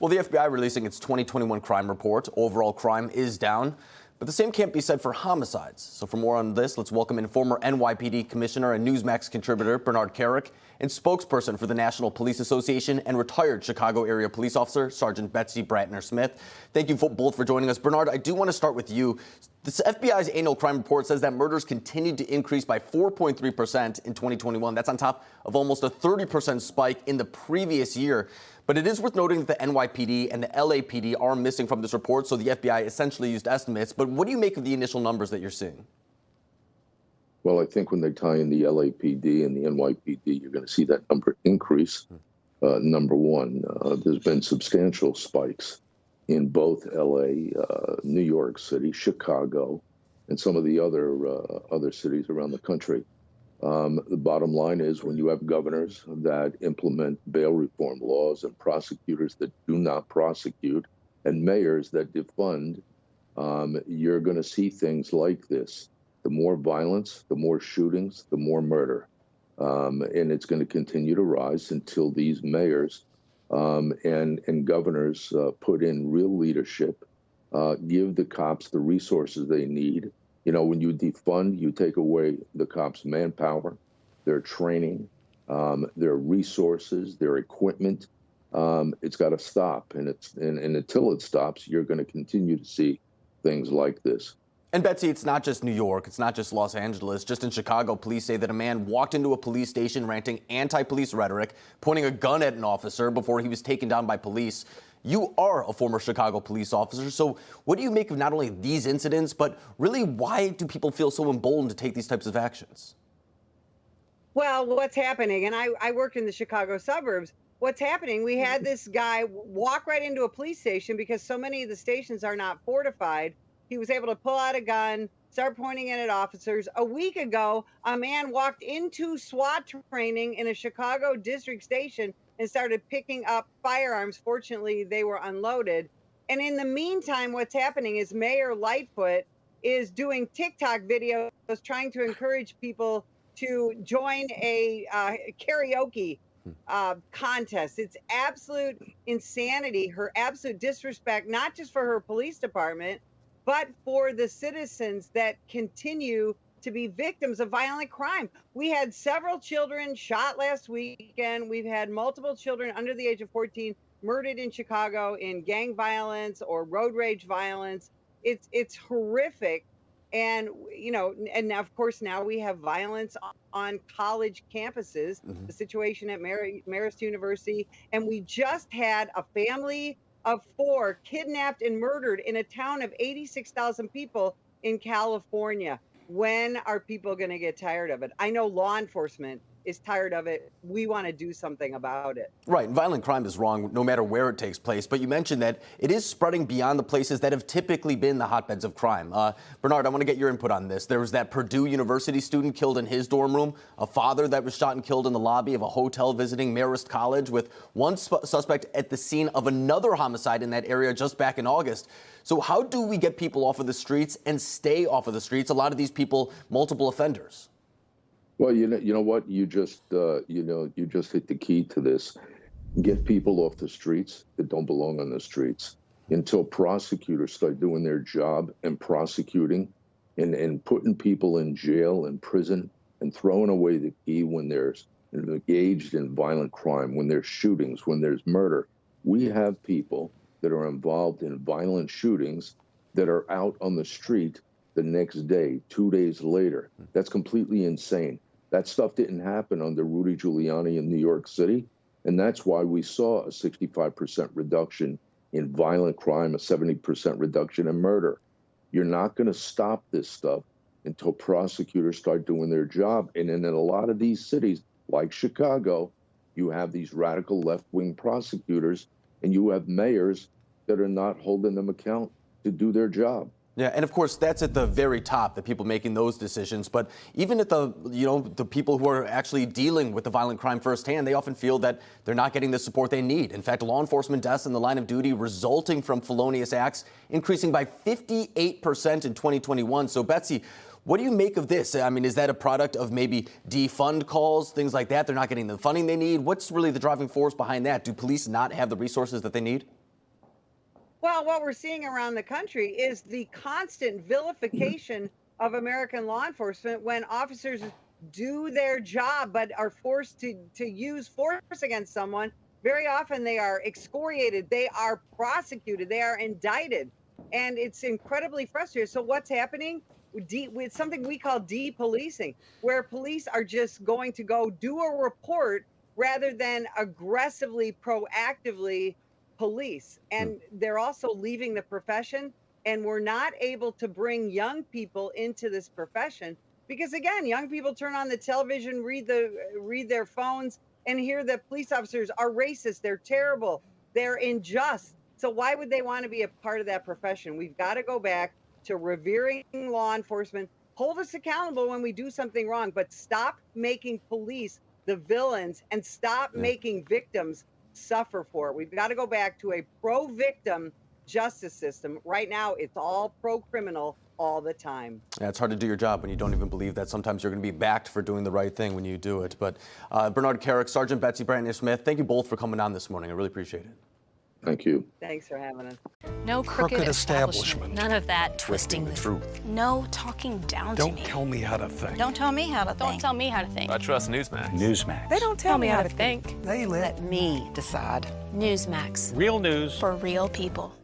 Well, the FBI releasing its 2021 crime report. Overall crime is down, but the same can't be said for homicides. So for more on this, let's welcome in former NYPD Commissioner and Newsmax contributor Bernard Kerik and spokesperson for the National Police Association and retired Chicago area police officer Sergeant Betsy Brantner Smith. Thank you both for joining us. Bernard, I do want to start with you. The FBI's annual crime report says that murders continued to increase by 4.3% in 2021. That's on top of almost a 30% spike in the previous year. But it is worth noting that the NYPD and the LAPD are missing from this report, so the FBI essentially used estimates. But what do you make of the initial numbers that you're seeing? Well, I think when they tie in the LAPD and the NYPD, you're going to see that number increase. Number one, there's been substantial spikes in both LA, New York City, Chicago, and some of the other cities around the country. The bottom line is when you have governors that implement bail reform laws and prosecutors that do not prosecute and mayors that defund, you're going to see things like this. The more violence, the more shootings, the more murder. And it's going to continue to rise until these mayors and governors put in real leadership, give the cops the resources they need. You know, when you defund, you take away the cops' manpower, their training, their resources, their equipment. It's got to stop. And until it stops, you're going to continue to see things like this. And Betsy, it's not just New York, it's not just Los Angeles. Just in Chicago, police say that a man walked into a police station ranting anti-police rhetoric, pointing a gun at an officer before he was taken down by police. You are a former Chicago police officer, so what do you make of not only these incidents, but really why do people feel so emboldened to take these types of actions? Well, what's happening, and I worked in the Chicago suburbs, what's happening, we had this guy walk right into a police station because so many of the stations are not fortified. He was able to pull out a gun, start pointing it at officers. A week ago, a man walked into SWAT training in a Chicago district station and started picking up firearms. Fortunately, they were unloaded. And in the meantime, what's happening is Mayor Lightfoot is doing TikTok videos trying to encourage people to join a karaoke contest. It's absolute insanity, her absolute disrespect, not just for her police department, but for the citizens that continue to be victims of violent crime. We had several children shot last weekend. We've had multiple children under the age of 14 murdered in Chicago in gang violence or road rage violence. It's horrific. And, you know, and now, of course, now we have violence on college campuses, the situation at Marist University. And we just had a family of 4 kidnapped and murdered in a town of 86,000 people in California. When are people going to get tired of it? I know law enforcement is tired of it. We want to do something about it. Right. Violent crime is wrong no matter where it takes place. But you mentioned that it is spreading beyond the places that have typically been the hotbeds of crime. Bernard, I want to get your input on this. There was that Purdue University student killed in his dorm room, a father that was shot and killed in the lobby of a hotel visiting Marist College, with one suspect at the scene of another homicide in that area just back in August. So how do we get people off of the streets and stay off of the streets? A lot of these people, multiple offenders. Well, you know what? You just hit the key to this. Get people off the streets that don't belong on the streets until prosecutors start doing their job and prosecuting and putting people in jail and prison and throwing away the key when they're engaged in violent crime, when there's shootings, when there's murder. We have people that are involved in violent shootings that are out on the street the next day, 2 days later. That's completely insane. That stuff didn't happen under Rudy Giuliani in New York City, and that's why we saw a 65% reduction in violent crime, a 70% reduction in murder. You're not going to stop this stuff until prosecutors start doing their job. And in a lot of these cities, like Chicago, you have these radical left-wing prosecutors, and you have mayors that are not holding them account to do their job. Yeah, and of course, that's at the very top, the people making those decisions. But even at the people who are actually dealing with the violent crime firsthand, they often feel that they're not getting the support they need. In fact, law enforcement deaths in the line of duty resulting from felonious acts increasing by 58% in 2021. So, Betsy, what do you make of this? I mean, is that a product of maybe defund calls, things like that? They're not getting the funding they need. What's really the driving force behind that? Do police not have the resources that they need? Well, what we're seeing around the country is the constant vilification of American law enforcement when officers do their job but are forced to use force against someone. Very often they are excoriated, they are prosecuted, they are indicted, and it's incredibly frustrating. So what's happening with something we call depolicing, where police are just going to go do a report rather than aggressively, proactively police. And they're also leaving the profession, and we're not able to bring young people into this profession because, again, young people turn on the television, read their phones, and hear that police officers are racist, they're terrible, they're unjust. So why would they want to be a part of that profession? We've got to go back to revering law enforcement, hold us accountable when we do something wrong, but stop making police the villains and stop making victims suffer for it. We've got to go back to a pro-victim justice system. Right now, it's all pro-criminal all the time. Yeah, it's hard to do your job when you don't even believe that sometimes you're going to be backed for doing the right thing when you do it. But Bernard Kerik, Sergeant Betsy Brantner Smith, thank you both for coming on this morning. I really appreciate it. Thank you. Thanks for having us. No crooked establishment. None of that twisting the truth. No talking down to me. Don't tell me how to think. Don't tell me how to think. Don't tell me how to think. I trust Newsmax. Newsmax. They don't tell me how to think. They let Let me decide. Newsmax. real news For real people.